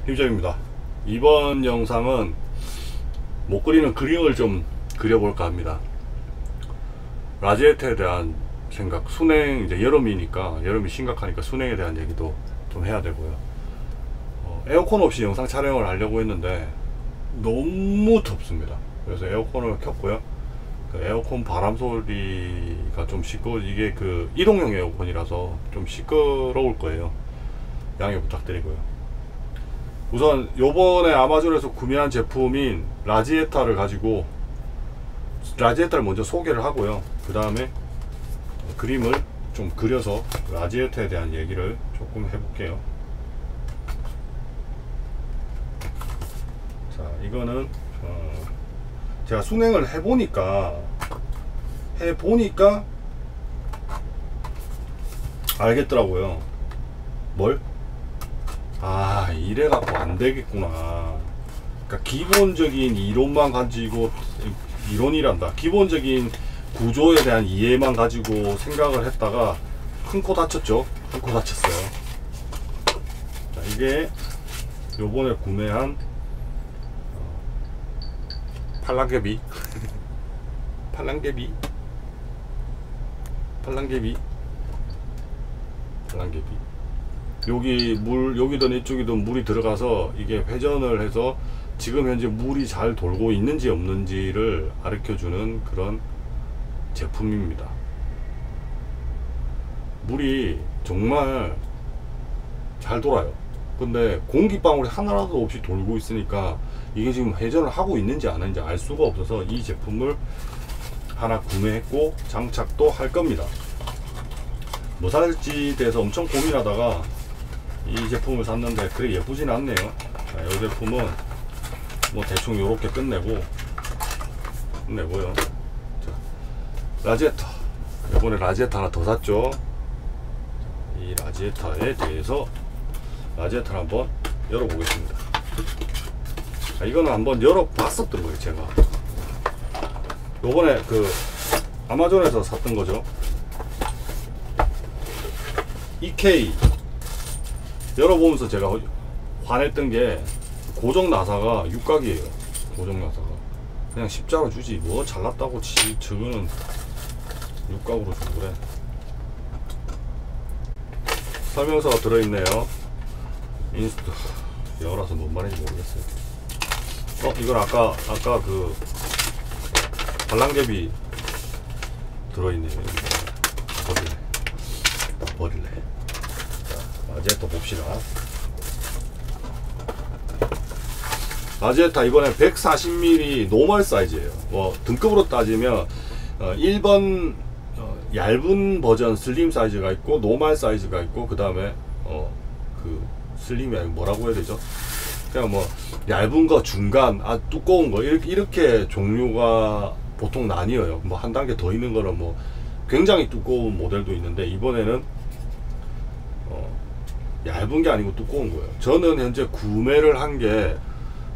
힘점입니다. 이번 영상은 못 그리는 그림을 좀 그려볼까 합니다. 라지에트에 대한 생각, 순행, 이제 여름이니까, 여름이 심각하니까 순행에 대한 얘기도 좀 해야 되고요. 에어컨 없이 영상 촬영을 하려고 했는데 너무 덥습니다. 그래서 에어컨을 켰고요. 그 에어컨 바람 소리가 좀 이게 그 이동형 에어컨이라서 좀 시끄러울 거예요. 양해 부탁드리고요. 우선 요번에 아마존에서 구매한 제품인 라지에타를 가지고 라지에타를 먼저 소개를 하고요. 그 다음에 그림을 좀 그려서 라지에타에 대한 얘기를 조금 해볼게요. 자, 이거는 제가 순행을 해보니까 알겠더라고요. 뭘? 아, 이래갖고 안되겠구나. 그러니까 기본적인 이론만 가지고, 이론이란다, 기본적인 구조에 대한 이해만 가지고 생각을 했다가 큰 코 다쳤죠. 큰 코 다쳤어요. 자, 이게 요번에 구매한 팔랑개비 여기 여기든 이쪽이든 물이 들어가서 이게 회전을 해서 지금 현재 물이 잘 돌고 있는지 없는지를 가르쳐주는 그런 제품입니다. 물이 정말 잘 돌아요. 근데 공기방울이 하나라도 없이 돌고 있으니까 이게 지금 회전을 하고 있는지 안 하는지 알 수가 없어서 이 제품을 하나 구매했고 장착도 할 겁니다. 뭐 살지 대해서 엄청 고민하다가 이 제품을 샀는데 그래 예쁘진 않네요. 자, 이 제품은 뭐 대충 요렇게 끝내고요. 자, 라지에타, 이번에 라지에타 하나 더 샀죠. 이 라지에타에 대해서 라지에타를 한번 열어보겠습니다. 자, 이거는 한번 열어봤었더라고요. 제가 요번에 그 아마존에서 샀던 거죠. EK 열어보면서 제가 화냈던 게 고정 나사가 육각이에요. 고정 나사가 그냥 십자로 주지 뭐 잘났다고 저거는 육각으로 주고 그래. 설명서가 들어있네요. 인스트 열어서 뭔 말인지 모르겠어요. 이건 아까 그 발랑개비 들어있네요. 버릴래. 자, 라지에타 봅시다. 라지에타 이번에 140mm 노멀 사이즈예요. 뭐 등급으로 따지면 1번 얇은 버전 슬림 사이즈가 있고 노멀 사이즈가 있고, 그 다음에 그 슬림이 아니고 뭐라고 해야 되죠? 그냥 뭐 얇은 거, 중간, 두꺼운 거, 이렇게 종류가 보통 나뉘어요. 뭐 한 단계 더 있는 거는 뭐 굉장히 두꺼운 모델도 있는데, 이번에는 얇은 게 아니고 두꺼운 거예요. 저는 현재 구매를 한 게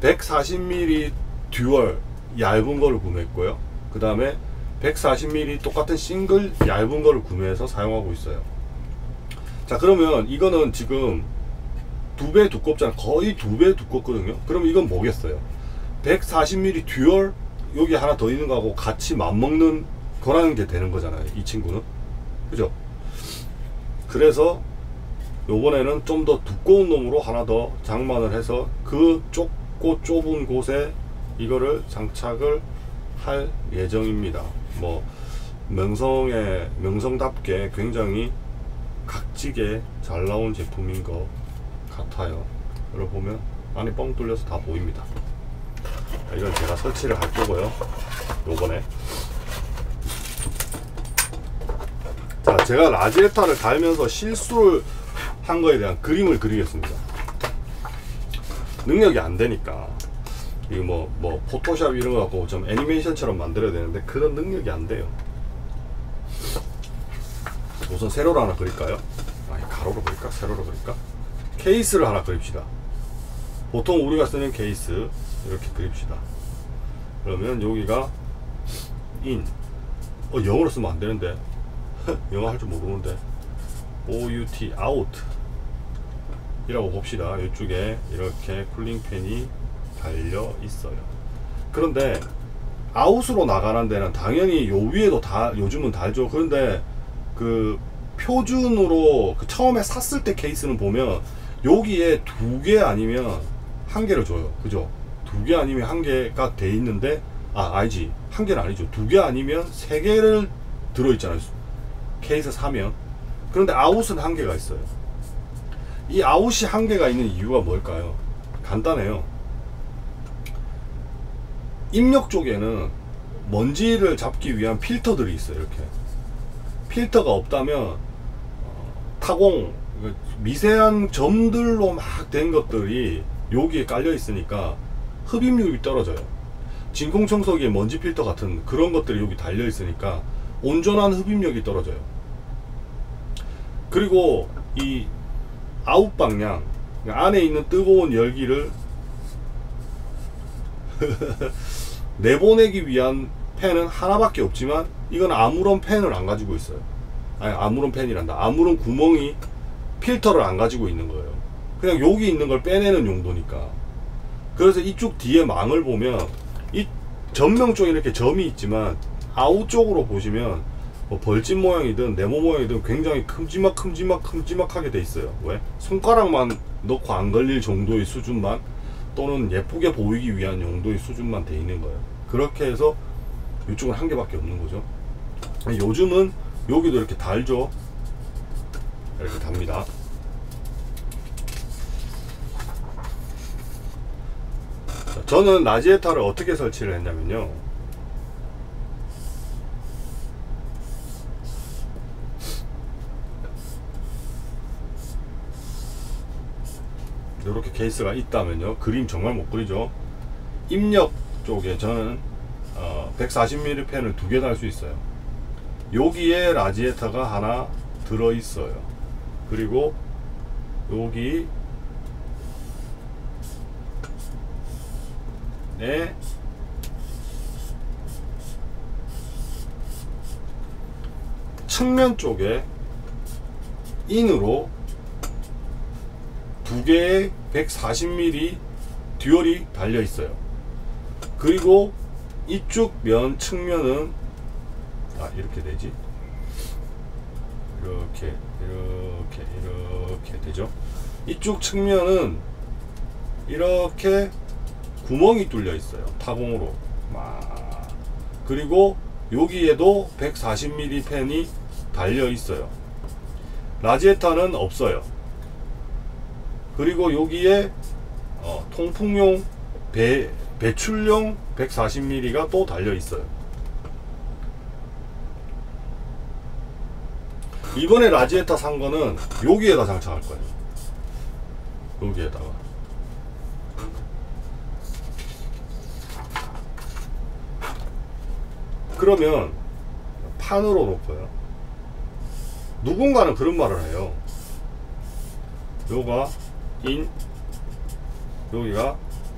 140mm 듀얼 얇은 거를 구매했고요. 그 다음에 140mm 똑같은 싱글 얇은 거를 구매해서 사용하고 있어요. 자, 그러면 이거는 지금 2배 두껍잖아. 거의 2배 두껍거든요. 그럼 이건 뭐겠어요? 140mm 듀얼 여기 하나 더 있는 거하고 같이 맞먹는 거라는 게 되는 거잖아요. 이 친구는. 그죠? 그래서 요번에는 좀 더 두꺼운 놈으로 하나 더 장만을 해서 그 좁고 좁은 곳에 이거를 장착을 할 예정입니다. 뭐 명성답게 굉장히 각지게 잘 나온 제품인 것 같아요. 여러분 보면 안에 뻥 뚫려서 다 보입니다. 이건 제가 설치를 할 거고요. 요번에 자, 제가 라지에타를 달면서 실수를 한 거에 대한 그림을 그리겠습니다. 능력이 안 되니까 이거 뭐 포토샵 이런 거 갖고 좀 애니메이션처럼 만들어야 되는데 그런 능력이 안 돼요. 우선 세로로 하나 그릴까요? 아니, 가로로 그릴까? 세로로 그릴까? 케이스를 하나 그립시다. 보통 우리가 쓰는 케이스 이렇게 그립시다. 그러면 여기가 in, 영어로 쓰면 안 되는데 영어 할 줄 모르는데 out, out 이라고 봅시다. 이쪽에 이렇게 쿨링팬이 달려 있어요. 그런데 아웃으로 나가는 데는 당연히 요 위에도 다 요즘은 달죠. 그런데 그 표준으로 그 처음에 샀을 때 케이스는 보면 여기에 2개 아니면 1개를 줘요. 그죠? 2개 아니면 1개가 돼 있는데, 아니지, 1개는 아니죠. 2개 아니면 3개를 들어있잖아요. 케이스 사면. 그런데 아웃은 1개가 있어요. 이 아웃이 1개가 있는 이유가 뭘까요? 간단해요. 입력 쪽에는 먼지를 잡기 위한 필터들이 있어요. 이렇게 필터가 없다면 타공, 미세한 점들로 막 된 것들이 여기에 깔려 있으니까 흡입력이 떨어져요. 진공청소기에 먼지 필터 같은 그런 것들이 여기 달려 있으니까 온전한 흡입력이 떨어져요. 그리고 이 아웃 방향, 안에 있는 뜨거운 열기를 내보내기 위한 팬은 하나밖에 없지만 이건 아무런 팬을 안 가지고 있어요. 아니, 아무런 팬이란다. 아무런 구멍이 필터를 안 가지고 있는 거예요. 그냥 여기 있는 걸 빼내는 용도니까. 그래서 이쪽 뒤에 망을 보면 이 전명 쪽에 이렇게 점이 있지만 아웃 쪽으로 보시면 뭐 벌집 모양이든 네모 모양이든 굉장히 큼지막하게 돼 있어요. 왜? 손가락만 넣고 안 걸릴 정도의 수준만, 또는 예쁘게 보이기 위한 용도의 수준만 돼 있는 거예요. 그렇게 해서 이쪽은 1개밖에 없는 거죠. 요즘은 여기도 이렇게 달죠. 이렇게 답니다. 저는 라지에타를 어떻게 설치를 했냐면요, 이렇게 케이스가 있다면요, 그림 정말 못 그리죠. 입력 쪽에 저는 140mm 펜을 2개 달 수 있어요. 여기에 라지에타가 하나 들어 있어요. 그리고 여기 측면 쪽에 인으로 2개의 140mm 듀얼이 달려 있어요. 그리고 이쪽 면 측면은 이렇게 되지, 이렇게 되죠. 이쪽 측면은 이렇게 구멍이 뚫려 있어요. 타공으로. 그리고 여기에도 140mm 펜이 달려 있어요. 라지에타는 없어요. 그리고 여기에 통풍용 배출용 140mm가 또 달려 있어요. 이번에 라지에타 산 거는 여기에다 장착할 거예요. 여기에다가. 그러면 판으로 놓고요. 누군가는 그런 말을 해요. 요가 인, 여기가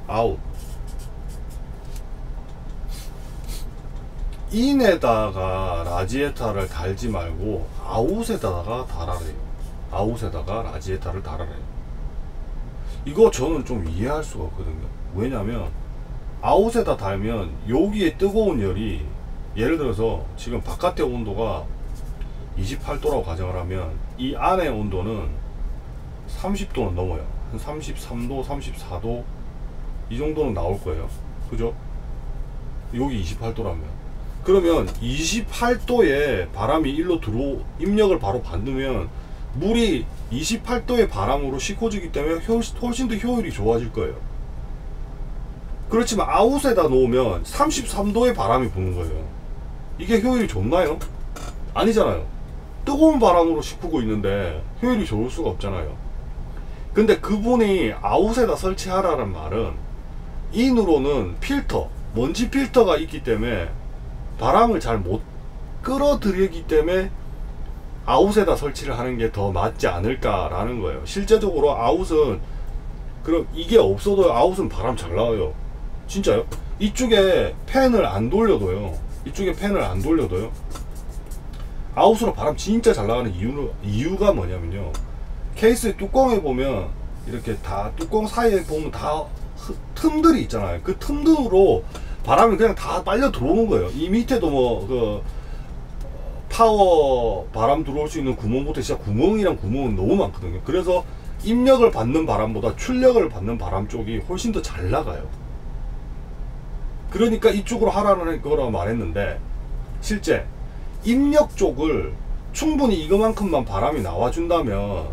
아웃. 인에다가 라지에타를 달지 말고 아웃에다가 달아래요. 아웃에다가 라지에타를 달아래요. 이거 저는 좀 이해할 수가 없거든요. 왜냐면 아웃에다 달면 여기에 뜨거운 열이, 예를 들어서 지금 바깥의 온도가 28도라고 가정을 하면 이 안의 온도는 30도는 넘어요. 한 33도, 34도 이 정도는 나올 거예요. 그죠? 여기 28도라면. 그러면 28도에 바람이 일로 입력을 바로 받으면 물이 28도의 바람으로 식혀지기 때문에 훨씬 더 효율이 좋아질 거예요. 그렇지만 아웃에다 놓으면 33도의 바람이 부는 거예요. 이게 효율이 좋나요? 아니잖아요. 뜨거운 바람으로 식히고 있는데 효율이 좋을 수가 없잖아요. 근데 그분이 아웃에다 설치하라는 말은 인으로는 필터, 먼지 필터가 있기 때문에 바람을 잘 못 끌어들이기 때문에 아웃에다 설치를 하는 게 더 맞지 않을까라는 거예요. 실제적으로 아웃은, 그럼 이게 없어도 아웃은 바람 잘 나와요. 진짜요? 이쪽에 팬을 안 돌려도요. 아웃으로 바람 진짜 잘 나가는 이유가 뭐냐면요, 케이스의 뚜껑에 보면 이렇게 다 뚜껑 사이에 보면 다 틈들이 있잖아요. 그 틈으로 바람이 그냥 다 빨려 들어오는 거예요. 이 밑에도 뭐 그 파워 바람 들어올 수 있는 구멍부터 진짜 구멍이랑 구멍은 너무 많거든요. 그래서 입력을 받는 바람보다 출력을 받는 바람 쪽이 훨씬 더 잘 나가요. 그러니까 이쪽으로 하라는 거라고 말했는데, 실제 입력 쪽을 충분히 이거만큼만 바람이 나와준다면,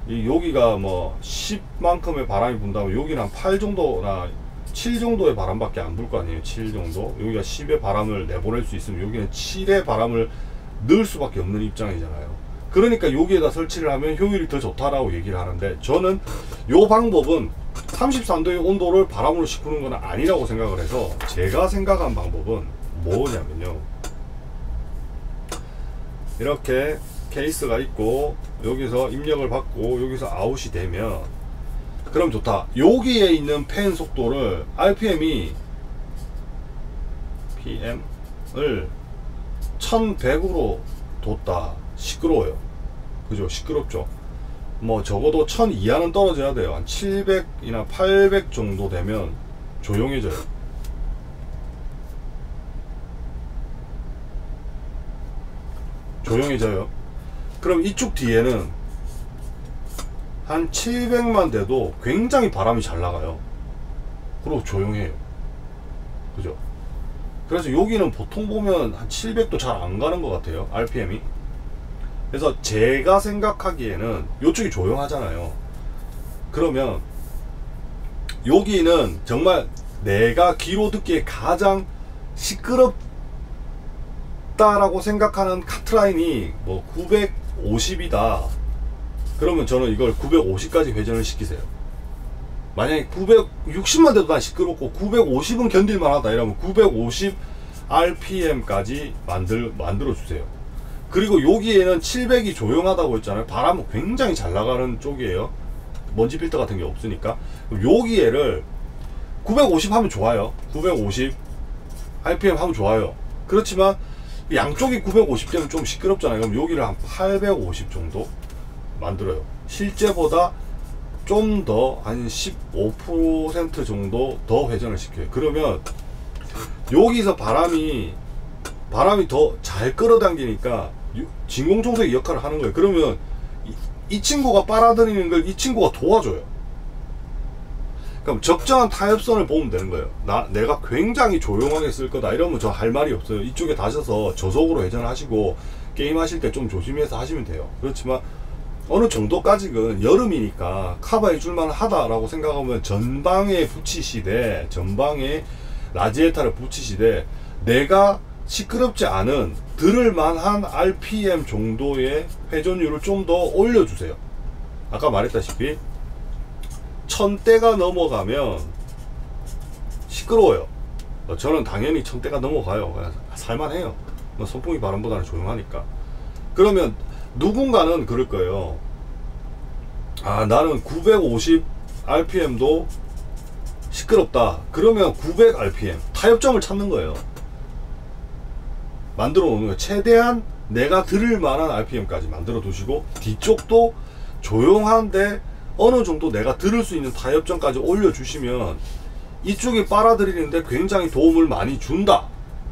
여기가 뭐 10만큼의 바람이 분다면 여기는 한 8 정도나 7 정도의 바람밖에 안 불 거 아니에요. 7 정도. 여기가 10의 바람을 내보낼 수 있으면 여기는 7의 바람을 넣을 수밖에 없는 입장이잖아요. 그러니까 여기에다 설치를 하면 효율이 더 좋다라고 얘기를 하는데, 저는 요 방법은 33도의 온도를 바람으로 식히는 건 아니라고 생각을 해서, 제가 생각한 방법은 뭐냐면요, 이렇게 케이스가 있고 여기서 입력을 받고 여기서 아웃이 되면 그럼 좋다. 여기에 있는 팬 속도를 PM을 1100으로 뒀다. 시끄러워요. 그죠? 시끄럽죠? 뭐 적어도 1000 이하는 떨어져야 돼요. 한 700이나 800 정도 되면 조용해져요. 조용해져요. 그럼 이쪽 뒤에는 한 700만 돼도 굉장히 바람이 잘 나가요. 그리고 조용해요. 그죠? 그래서 여기는 보통 보면 한 700도 잘 안 가는 것 같아요. RPM이. 그래서 제가 생각하기에는 이쪽이 조용하잖아요. 그러면 여기는 정말 내가 귀로 듣기에 가장 시끄럽다라고 생각하는 카트라인이 뭐 950이다. 그러면 저는 이걸 950까지 회전을 시키세요. 만약에 960만 돼도 난 시끄럽고 950은 견딜만 하다 이러면 950 RPM까지 만들어 주세요. 그리고 여기에는 700이 조용하다고 했잖아요. 바람은 굉장히 잘 나가는 쪽이에요. 먼지 필터 같은 게 없으니까. 여기에를 950 하면 좋아요. 950 RPM 하면 좋아요. 그렇지만 양쪽이 950 되면 좀 시끄럽잖아요. 그럼 여기를 한 850 정도 만들어요. 실제보다 좀 더 한 15% 정도 더 회전을 시켜요. 그러면 여기서 바람이 더 잘 끌어당기니까 진공청소기 역할을 하는 거예요. 그러면 이 친구가 빨아들이는 걸 이 친구가 도와줘요. 그럼 적정한 타협선을 보면 되는 거예요. 내가 굉장히 조용하게 쓸 거다 이러면 저 할 말이 없어요. 이쪽에 다셔서 저속으로 회전을 하시고 게임 하실 때 좀 조심해서 하시면 돼요. 그렇지만 어느 정도까지는 여름이니까 커버해 줄만 하다라고 생각하면 전방에 붙이시되, 전방에 라지에타를 붙이시되, 내가 시끄럽지 않은 들을 만한 RPM 정도의 회전율을 좀 더 올려주세요. 아까 말했다시피 1000대가 넘어가면 시끄러워요. 저는 당연히 1000대가 넘어가요. 살만해요. 선풍기 바람보다는 조용하니까. 그러면 누군가는 그럴 거예요. 아, 나는 950 RPM도 시끄럽다. 그러면 900 RPM 타협점을 찾는 거예요. 만들어 놓는 거예요. 최대한 내가 들을 만한 RPM까지 만들어 두시고, 뒤쪽도 조용한데 어느 정도 내가 들을 수 있는 타협점까지 올려주시면 이쪽이 빨아들이는데 굉장히 도움을 많이 준다.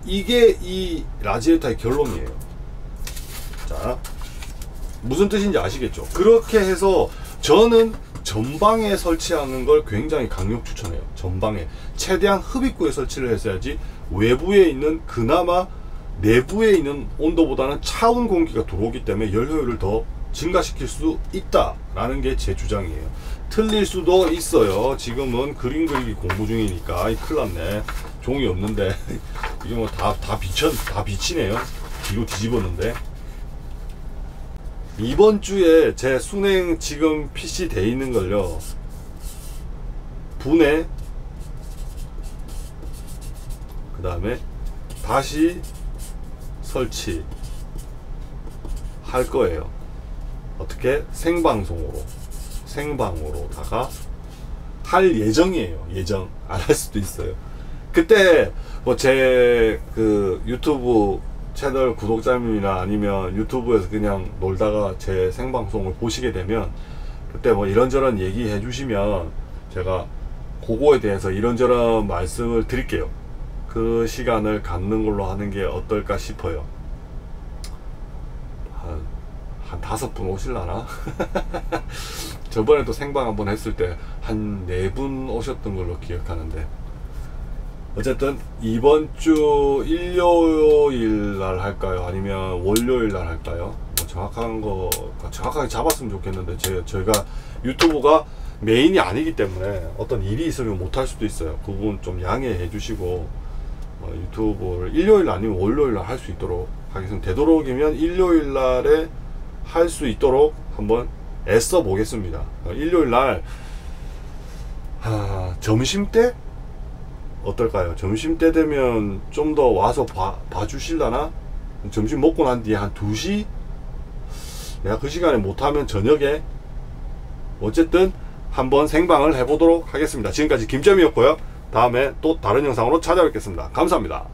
이게 이 라지에타의 결론이에요. 자, 무슨 뜻인지 아시겠죠? 그렇게 해서 저는 전방에 설치하는 걸 굉장히 강력 추천해요. 전방에 최대한 흡입구에 설치를 했어야지 외부에 있는, 그나마 내부에 있는 온도보다는 차운 공기가 들어오기 때문에 열 효율을 더 증가시킬 수 있다라는 게 제 주장이에요. 틀릴 수도 있어요. 지금은 그림 그리기 공부 중이니까. 큰일 났네. 종이 없는데 이게 뭐 다 비치네요. 뒤로 뒤집었는데. 이번 주에 제 순행 지금 PC 돼 있는 걸요, 분해, 그 다음에 다시 설치 할 거예요. 어떻게? 생방으로다가 할 예정이에요. 예정. 안 할 수도 있어요. 그때 뭐 제 그 유튜브 채널 구독자님이나 아니면 유튜브에서 그냥 놀다가 제 생방송을 보시게 되면 그때 뭐 이런저런 얘기해 주시면 제가 그거에 대해서 이런저런 말씀을 드릴게요. 그 시간을 갖는 걸로 하는 게 어떨까 싶어요. 한 5분 오실라나? 저번에 또 생방 한번 했을 때 한 4분 오셨던 걸로 기억하는데, 어쨌든 이번 주 일요일 날 할까요? 아니면 월요일 날 할까요? 뭐 정확한 거 정확하게 잡았으면 좋겠는데, 저희가 유튜브가 메인이 아니기 때문에 어떤 일이 있으면 못할 수도 있어요. 그 부분 좀 양해해 주시고, 유튜브를 일요일 아니면 월요일 날 할 수 있도록 하겠습니다. 되도록이면 일요일 날에 할 수 있도록 한번 애써 보겠습니다. 일요일 날 점심때 어떨까요? 점심때 되면 좀 더 와서 봐주실라나? 점심 먹고 난 뒤에 한 2시? 내가 그 시간에 못하면 저녁에, 어쨌든 한번 생방을 해보도록 하겠습니다. 지금까지 김점이었고요. 다음에 또 다른 영상으로 찾아뵙겠습니다. 감사합니다.